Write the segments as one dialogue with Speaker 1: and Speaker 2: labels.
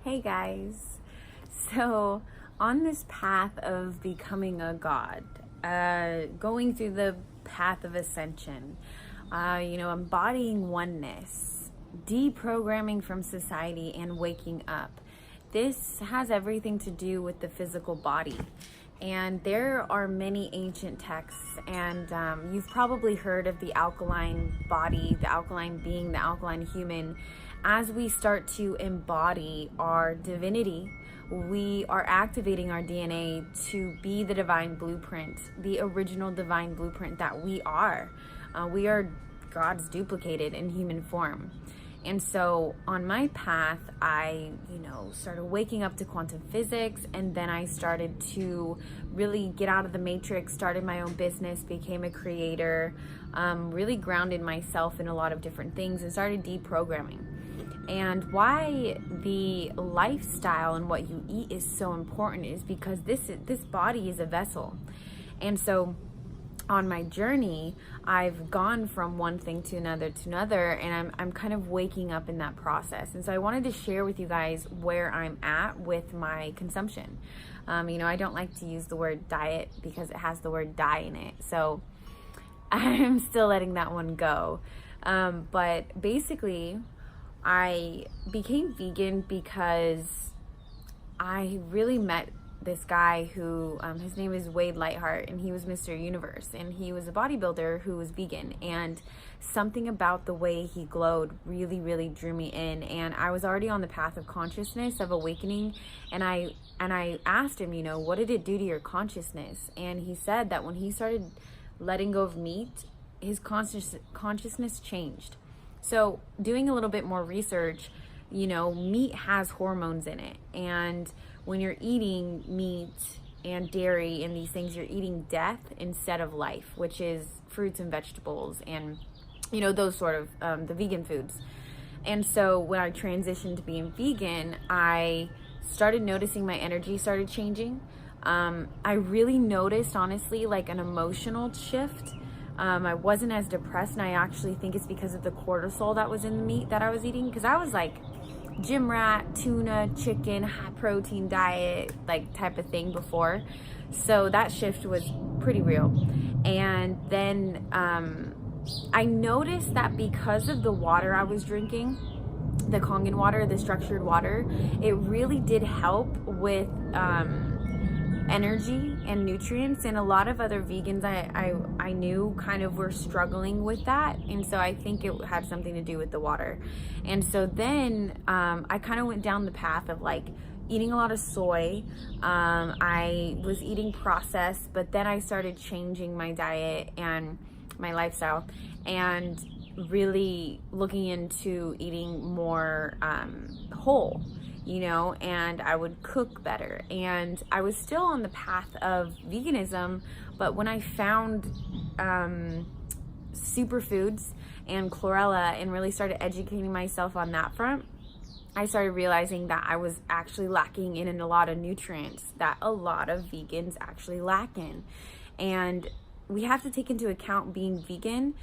Speaker 1: Hey guys. So, on this path of becoming a god, going through the path of ascension, embodying oneness, deprogramming from society, and waking up. This has everything to do with the physical body. And there are many ancient texts, and you've probably heard of the alkaline body, the alkaline being, the alkaline human. As we start to embody our divinity, we are activating our DNA to be the divine blueprint, the original divine blueprint that we are. We are God's duplicated in human form. And so on my path, I, started waking up to quantum physics, and then I started to really get out of the matrix, started my own business, became a creator, really grounded myself in a lot of different things and started deprogramming. And why the lifestyle and what you eat is so important is because this body is a vessel. And so on my journey, I've gone from one thing to another, and I'm kind of waking up in that process. And so I wanted to share with you guys where I'm at with my consumption. I don't like to use the word diet because it has the word die in it. So I'm still letting that one go. But basically, I became vegan because I really met this guy who, his name is Wade Lightheart, and he was Mr. Universe, and he was a bodybuilder who was vegan, and something about the way he glowed really, really drew me in. And I was already on the path of consciousness, of awakening, and I asked him, what did it do to your consciousness? And he said that when he started letting go of meat, his consciousness changed. So doing a little bit more research, meat has hormones in it, and when you're eating meat and dairy and these things, you're eating death instead of life, which is fruits and vegetables and, those sort of the vegan foods. And so when I transitioned to being vegan, I started noticing my energy started changing. I really noticed, honestly, like an emotional shift. I wasn't as depressed, and I actually think it's because of the cortisol that was in the meat that I was eating, because I was like gym rat, tuna, chicken, high protein diet, like type of thing before. So that shift was pretty real. And then I noticed that because of the water I was drinking, the Kangen water, the structured water, it really did help with energy and nutrients. And a lot of other vegans I knew kind of were struggling with that, and so I think it had something to do with the water. And so then I kind of went down the path of like eating a lot of soy. I was eating processed, but then I started changing my diet and my lifestyle and really looking into eating more whole, and I would cook better. And I was still on the path of veganism, but when I found superfoods and chlorella and really started educating myself on that front, I started realizing that I was actually lacking in a lot of nutrients that a lot of vegans actually lack in. And we have to take into account, being vegan,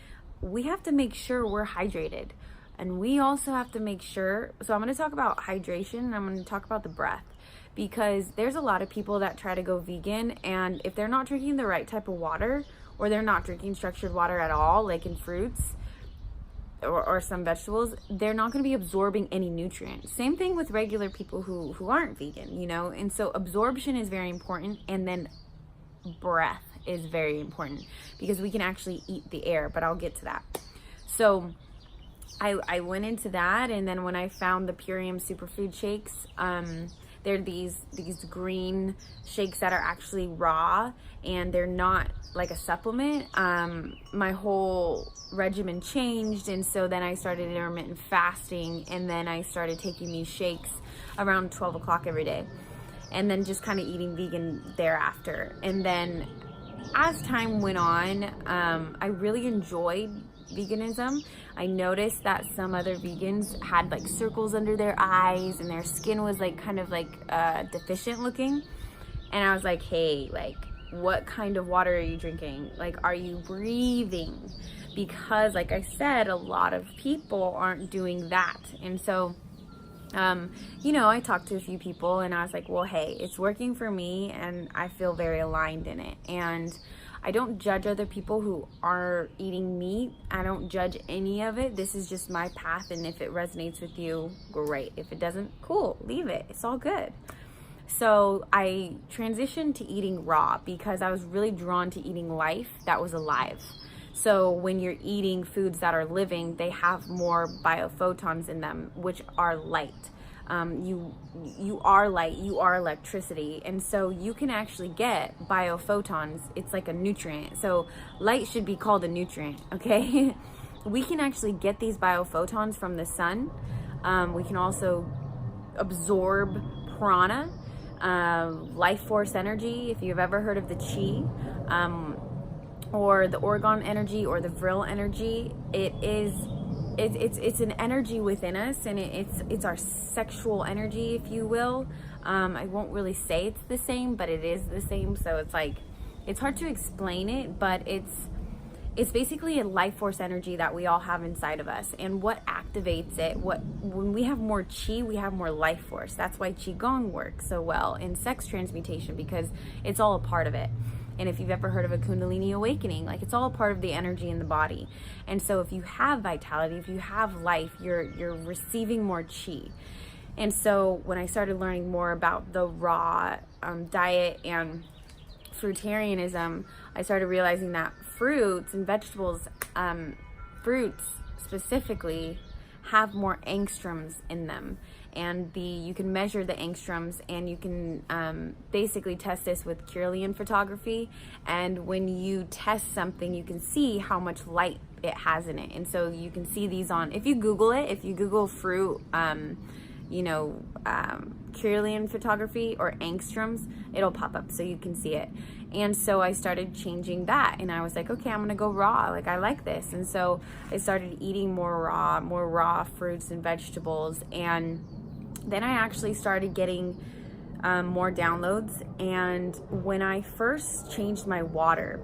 Speaker 1: we have to make sure we're hydrated. And we also have to make sure, so I'm going to talk about hydration, and I'm going to talk about the breath, because there's a lot of people that try to go vegan, and if they're not drinking the right type of water, or they're not drinking structured water at all, like in fruits or some vegetables, they're not going to be absorbing any nutrients. Same thing with regular people who aren't vegan, and so absorption is very important, and then breath is very important, because we can actually eat the air, but I'll get to that. So I went into that, and then when I found the Purium superfood shakes, they're these green shakes that are actually raw, and they're not like a supplement. My whole regimen changed, and so then I started intermittent fasting, and then I started taking these shakes around 12 o'clock every day, and then just kind of eating vegan thereafter. And then as time went on, I really enjoyed veganism. I noticed that some other vegans had like circles under their eyes, and their skin was like kind of like deficient looking. And I was like, hey, like, what kind of water are you drinking? Like, are you breathing? Because like I said, a lot of people aren't doing that. And so I talked to a few people and I was like, well, hey, it's working for me and I feel very aligned in it. And I don't judge other people who are eating meat. I don't judge any of it. This is just my path. And if it resonates with you, great. If it doesn't, cool, leave it. It's all good. So I transitioned to eating raw because I was really drawn to eating life that was alive. So when you're eating foods that are living, they have more biophotons in them, which are light. You are light, you are electricity. And so you can actually get biophotons. It's like a nutrient. So light should be called a nutrient, okay? We can actually get these biophotons from the sun. We can also absorb prana, life force energy. If you've ever heard of the chi, or the orgone energy or the vril energy, it's an energy within us, and it's our sexual energy, if you will. I won't really say it's the same, but it is the same. So it's hard to explain it, but it's basically a life force energy that we all have inside of us. And what activates it, when we have more chi, we have more life force. That's why qigong works so well in sex transmutation, because it's all a part of it. And if you've ever heard of a Kundalini awakening, it's all a part of the energy in the body. And so if you have vitality, if you have life, you're receiving more chi. And so when I started learning more about the raw diet and fruitarianism, I started realizing that fruits and vegetables, fruits specifically, have more angstroms in them. And you can measure the angstroms, and you can basically test this with Kirlian photography. And when you test something, you can see how much light it has in it. And so you can see these if you Google fruit, Kirlian photography or angstroms, it'll pop up so you can see it. And so I started changing that, and I was like, okay, I'm gonna go raw. I like this. And so I started eating more raw fruits and vegetables. And then I actually started getting more downloads. And when I first changed my water,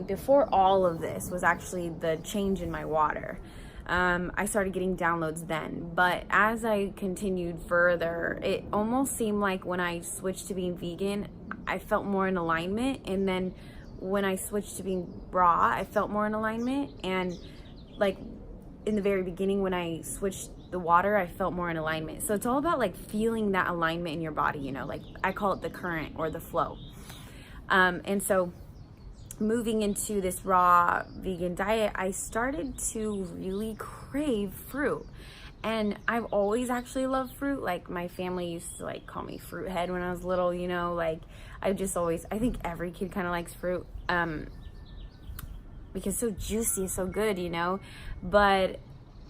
Speaker 1: before all of this was actually the change in my water, I started getting downloads then. But as I continued further, it almost seemed like when I switched to being vegan, I felt more in alignment. And then when I switched to being raw, I felt more in alignment. And in the very beginning, when I switched the water, I felt more in alignment. So it's all about feeling that alignment in your body, I call it the current or the flow. And so moving into this raw vegan diet, I started to really crave fruit. And I've always actually loved fruit. My family used to call me fruit head when I was little, I think every kid kind of likes fruit, because it's so juicy, it's so good, but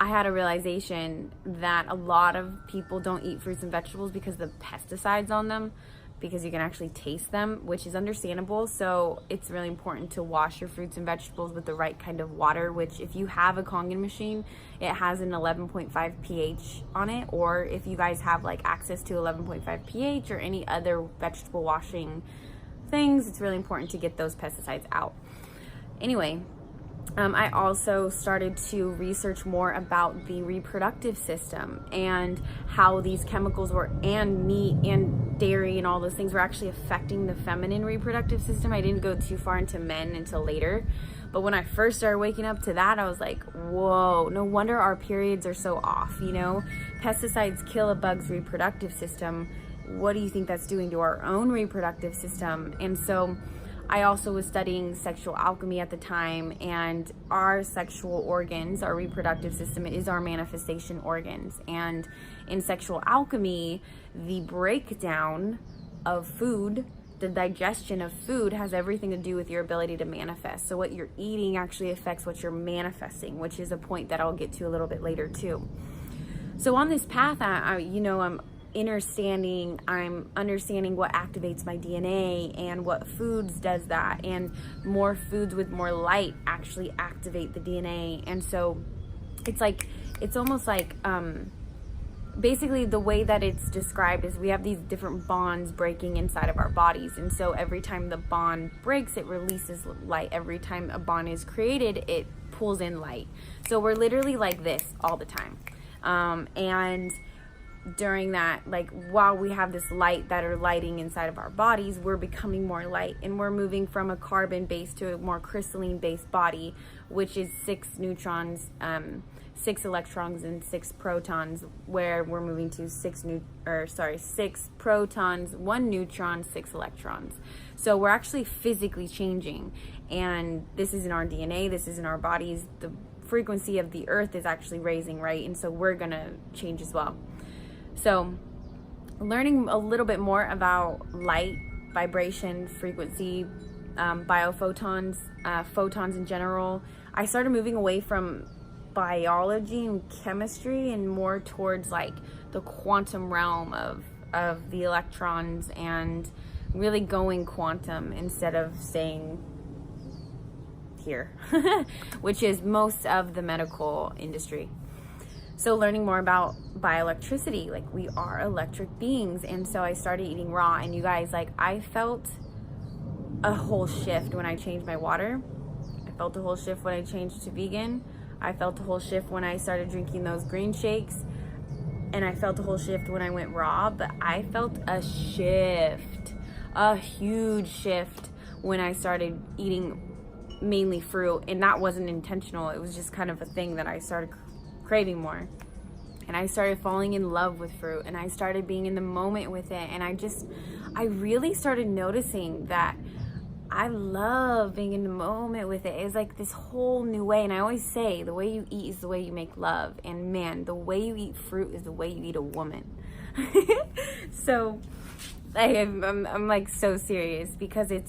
Speaker 1: I had a realization that a lot of people don't eat fruits and vegetables because of the pesticides on them, because you can actually taste them, which is understandable. So it's really important to wash your fruits and vegetables with the right kind of water, which if you have a Kangen machine, it has an 11.5 pH on it. Or if you guys have access to 11.5 pH or any other vegetable washing things, it's really important to get those pesticides out. Anyway, I also started to research more about the reproductive system and how these chemicals and meat and dairy and all those things were actually affecting the feminine reproductive system. I didn't go too far into men until later. But when I first started waking up to that, I was like, whoa, no wonder our periods are so off, Pesticides kill a bug's reproductive system. What do you think that's doing to our own reproductive system? And so I also was studying sexual alchemy at the time, and our sexual organs, our reproductive system, is our manifestation organs. And in sexual alchemy, the breakdown of food, the digestion of food, has everything to do with your ability to manifest. So what you're eating actually affects what you're manifesting, which is a point that I'll get to a little bit later too. So on this path, I'm understanding what activates my DNA and what foods does that, and more foods with more light actually activate the DNA. And so it's almost basically the way that it's described is we have these different bonds breaking inside of our bodies. And so every time the bond breaks, it releases light. Every time a bond is created, it pulls in light. So we're literally like this all the time. And during that, like while we have this light that are lighting inside of our bodies, we're becoming more light, and we're moving from a carbon based to a more crystalline based body, which is 6 neutrons, 6 electrons and 6 protons, where we're moving to 6 protons, 1 neutron, 6 electrons. So we're actually physically changing, and this is in our DNA, this is in our bodies. The frequency of the earth is actually raising, right? And so we're gonna change as well. So learning a little bit more about light, vibration, frequency, biophotons, photons in general, I started moving away from biology and chemistry and more towards like the quantum realm of the electrons, and really going quantum instead of staying here, which is most of the medical industry. So learning more about bioelectricity, like we are electric beings. And so I started eating raw, and you guys, like I felt a whole shift when I changed my water. I felt a whole shift when I changed to vegan. I felt a whole shift when I started drinking those green shakes, and I felt a whole shift when I went raw. But I felt a shift, a huge shift, when I started eating mainly fruit, and that wasn't intentional. It was just kind of a thing that I started craving more, and I started falling in love with fruit, and I started being in the moment with it, and I really started noticing that I love being in the moment with it. It's like this whole new way. And I always say, the way you eat is the way you make love. And man, the way you eat fruit is the way you eat a woman. So I'm like so serious, because it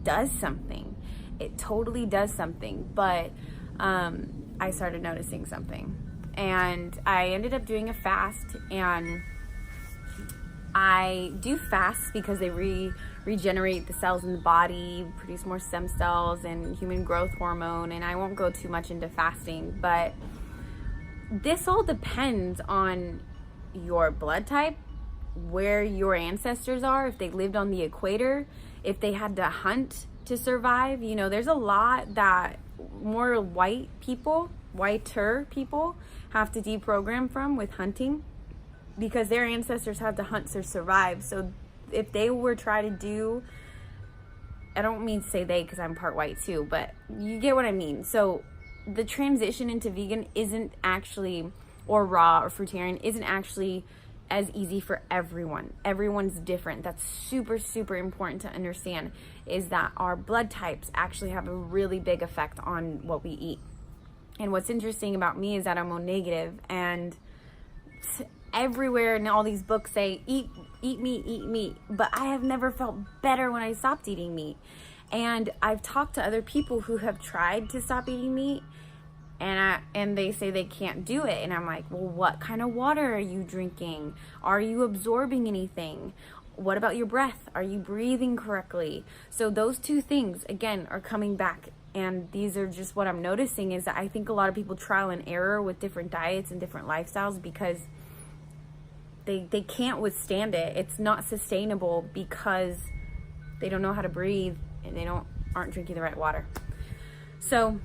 Speaker 1: does something. It totally does something. But I started noticing something, and I ended up doing a fast. And I do fasts because they regenerate the cells in the body, produce more stem cells and human growth hormone. And I won't go too much into fasting, but this all depends on your blood type, where your ancestors are, if they lived on the equator, if they had to hunt to survive. You know, there's a lot that more whiter people have to deprogram from with hunting, because their ancestors had to hunt to survive. So if they were trying to do, I don't mean to say they because I'm part white too, but you get what I mean. So the transition into vegan isn't actually, or raw or fruitarian, isn't actually as easy for everyone. Everyone's different. That's super, super important to understand, is that our blood types actually have a really big effect on what we eat. And what's interesting about me is that I'm O negative, and everywhere in all these books say eat meat, but I have never felt better when I stopped eating meat. And I've talked to other people who have tried to stop eating meat, and they say they can't do it. And I'm like, well, what kind of water are you drinking? Are you absorbing anything? What about your breath? Are you breathing correctly? So those two things, again, are coming back. And these are just what I'm noticing, is that I think a lot of people trial and error with different diets and different lifestyles because they can't withstand it. It's not sustainable because they don't know how to breathe, and they aren't drinking the right water. So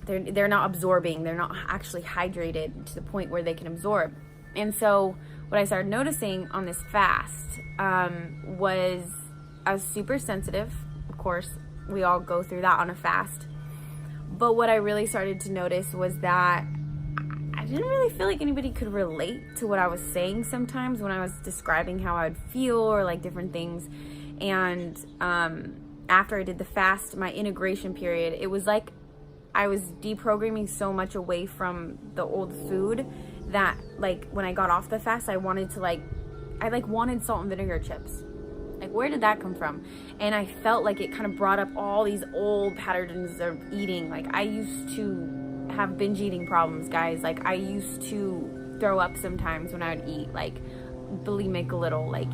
Speaker 1: they're not absorbing. They're not actually hydrated to the point where they can absorb. And so what I started noticing on this fast was I was super sensitive. Of course, we all go through that on a fast. But what I really started to notice was that I didn't really feel like anybody could relate to what I was saying sometimes when I was describing how I would feel or like different things. And after I did the fast, my integration period, it was like I was deprogramming so much away from the old food that like when I got off the fast, I wanted salt and vinegar chips. Like, where did that come from? And I felt like it kind of brought up all these old patterns of eating. Like, I used to have binge eating problems, guys. Like, I used to throw up sometimes when I would eat, like bulimic a little. Like,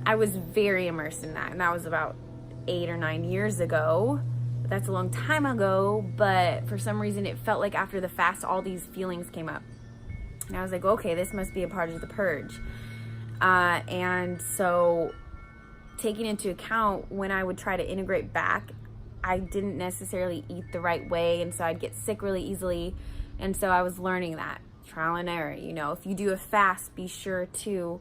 Speaker 1: I was very immersed in that. And that was about 8 or 9 years ago. That's a long time ago. But for some reason, it felt like after the fast, all these feelings came up. And I was like, okay, this must be a part of the purge. And so taking into account when I would try to integrate back, I didn't necessarily eat the right way. And so I'd get sick really easily. And so I was learning that, trial and error. You know, if you do a fast, be sure to,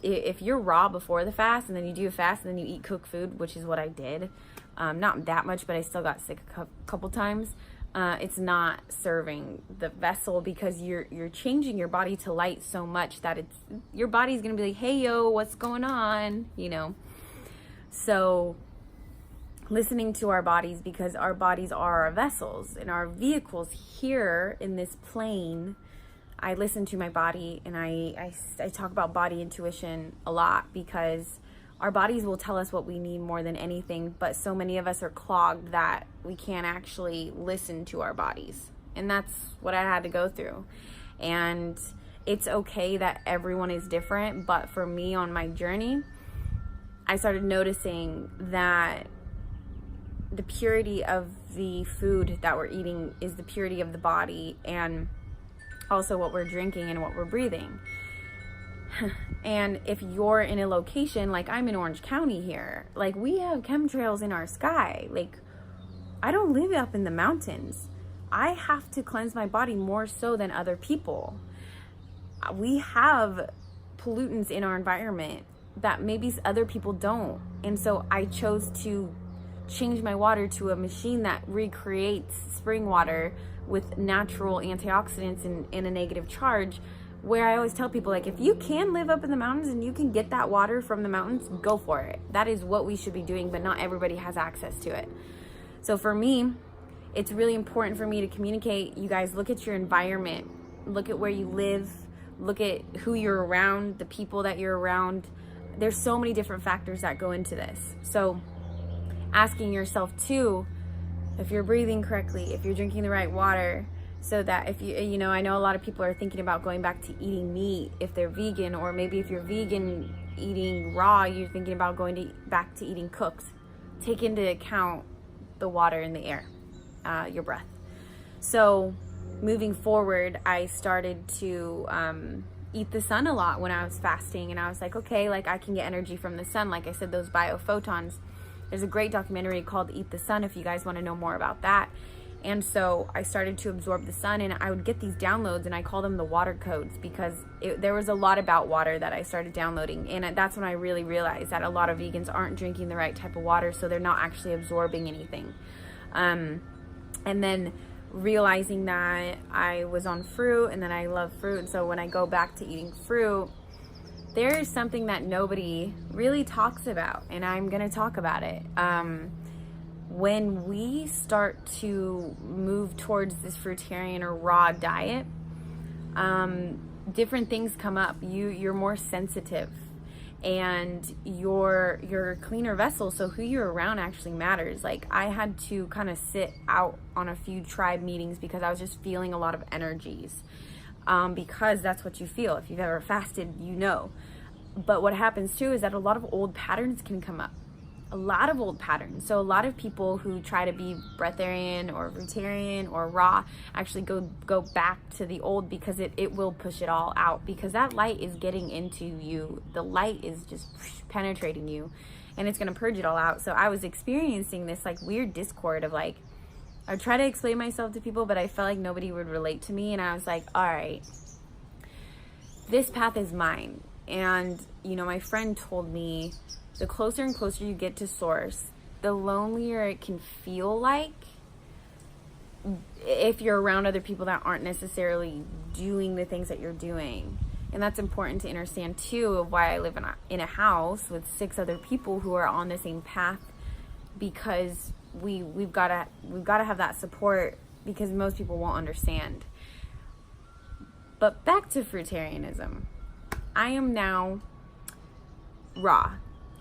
Speaker 1: if you're raw before the fast and then you do a fast and then you eat cooked food, which is what I did, not that much, but I still got sick a couple times. It's not serving the vessel, because you're changing your body to light so much that your body's gonna be like, hey yo, what's going on, you know? So listening to our bodies, because our bodies are our vessels and our vehicles here in this plane. I listen to my body, and I talk about body intuition a lot, because our bodies will tell us what we need more than anything, but so many of us are clogged that we can't actually listen to our bodies. And that's what I had to go through. And it's okay that everyone is different, but for me on my journey, I started noticing that the purity of the food that we're eating is the purity of the body, and also what we're drinking and what we're breathing. And if you're in a location, like I'm in Orange County here, like we have chemtrails in our sky. Like, I don't live up in the mountains. I have to cleanse my body more so than other people. We have pollutants in our environment that maybe other people don't. And so I chose to change my water to a machine that recreates spring water with natural antioxidants and a negative charge, where I always tell people, like, if you can live up in the mountains and you can get that water from the mountains, go for it. That is what we should be doing, but not everybody has access to it. So for me, it's really important for me to communicate. You guys, look at your environment, look at where you live, look at who you're around, the people that you're around. There's so many different factors that go into this. So asking yourself too, if you're breathing correctly, if you're drinking the right water, so that if you know, I know a lot of people are thinking about going back to eating meat if they're vegan, or maybe if you're vegan eating raw, you're thinking about going back to eating cooked. Take into account the water and the air, your breath. So moving forward, I started to eat the sun a lot when I was fasting, and I was like, okay, like I can get energy from the sun. Like I said, those biophotons. There's a great documentary called Eat the Sun if you guys want to know more about that. And so I started to absorb the sun, and I would get these downloads, and I call them the water codes, because there was a lot about water that I started downloading. And that's when I really realized that a lot of vegans aren't drinking the right type of water, so they're not actually absorbing anything. And then realizing that I was on fruit, and then I love fruit. So when I go back to eating fruit, there is something that nobody really talks about, and I'm going to talk about it. When we start to move towards this fruitarian or raw diet, different things come up. You're more sensitive, and you're a cleaner vessel, so who you're around actually matters. Like, I had to kind of sit out on a few tribe meetings because I was just feeling a lot of energies, because that's what you feel. If you've ever fasted, you know. But what happens too is that a lot of old patterns can come up. A lot of old patterns. So a lot of people who try to be breatharian or fruitarian or raw actually go back to the old, because it will push it all out, because that light is getting into you. The light is just penetrating you, and it's going to purge it all out. So I was experiencing this like weird discord of like, I try to explain myself to people, but I felt like nobody would relate to me. And I was like, all right, this path is mine. And, you know, my friend told me, the closer and closer you get to source, the lonelier it can feel like if you're around other people that aren't necessarily doing the things that you're doing. And that's important to understand too, of why I live in a house with 6 other people who are on the same path, because we've got to have that support, because most people won't understand. But back to fruitarianism. I am now raw.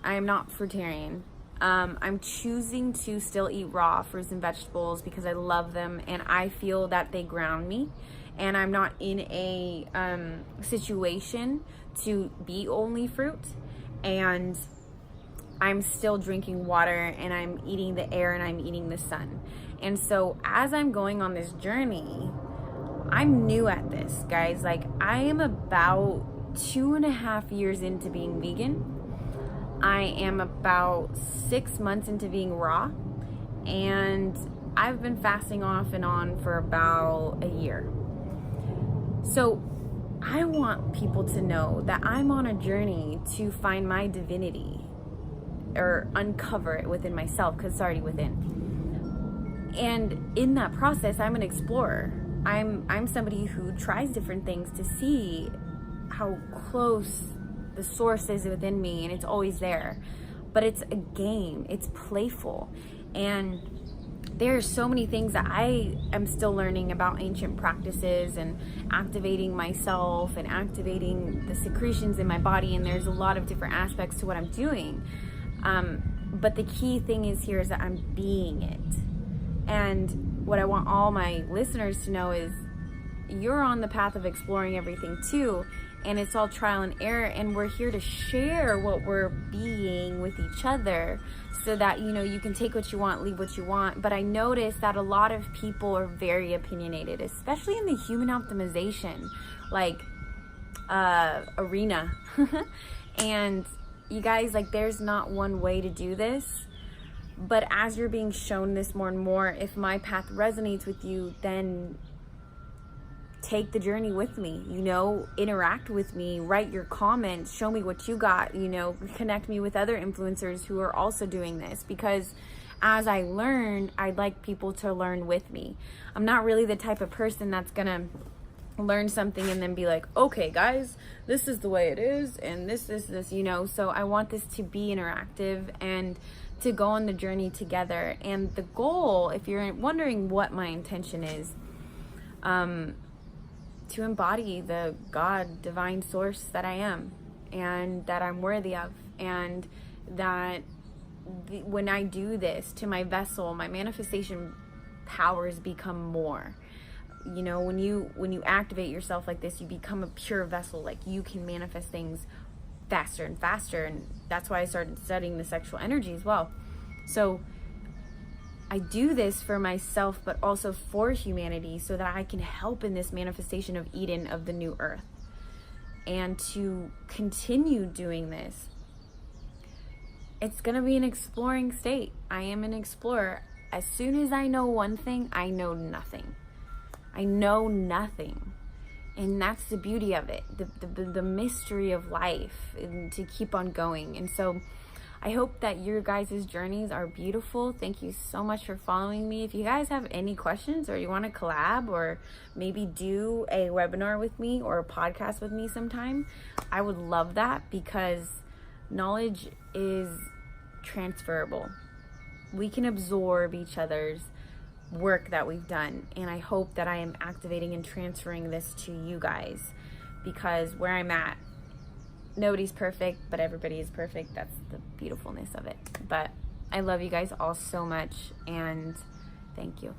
Speaker 1: I am not fruitarian. I'm choosing to still eat raw fruits and vegetables because I love them, and I feel that they ground me, and I'm not in a situation to be only fruit, and I'm still drinking water, and I'm eating the air, and I'm eating the sun. And so as I'm going on this journey, I'm new at this, guys. Like, I am about 2.5 years into being vegan. I am about 6 months into being raw, and I've been fasting off and on for about a year. So I want people to know that I'm on a journey to find my divinity, or uncover it within myself, because it's already within. And in that process, I'm an explorer. I'm somebody who tries different things to see how close the source is within me, and it's always there. But it's a game, it's playful. And there are so many things that I am still learning about ancient practices and activating myself and activating the secretions in my body. And there's a lot of different aspects to what I'm doing. But the key thing is that I'm being it. And what I want all my listeners to know is you're on the path of exploring everything too. And it's all trial and error. And we're here to share what we're being with each other, so that, you can take what you want, leave what you want. But I noticed that a lot of people are very opinionated, especially in the human optimization, arena. And you guys, there's not one way to do this. But as you're being shown this more and more, if my path resonates with you, then take the journey with me, interact with me, write your comments, show me what you got, connect me with other influencers who are also doing this, because as I learn, I'd like people to learn with me. I'm not really the type of person that's gonna learn something and then be like, okay guys, this is the way it is, and this, so I want this to be interactive and to go on the journey together. And the goal, if you're wondering what my intention is, to embody the God, divine source that I am, and that I'm worthy of, and that when I do this to my vessel, my manifestation powers become more. When you activate yourself like this, you become a pure vessel. You can manifest things faster and faster. And that's why I started studying the sexual energy as well. So I do this for myself, but also for humanity, so that I can help in this manifestation of Eden, of the new earth. And to continue doing this, it's going to be an exploring state. I am an explorer. As soon as I know one thing, I know nothing. I know nothing. And that's the beauty of it, the mystery of life, and to keep on going. And so I hope that your guys' journeys are beautiful. Thank you so much for following me. If you guys have any questions, or you want to collab, or maybe do a webinar with me or a podcast with me sometime, I would love that, because knowledge is transferable. We can absorb each other's work that we've done. And I hope that I am activating and transferring this to you guys, because where I'm at, nobody's perfect, but everybody is perfect. That's the beautifulness of it. But I love you guys all so much, and thank you.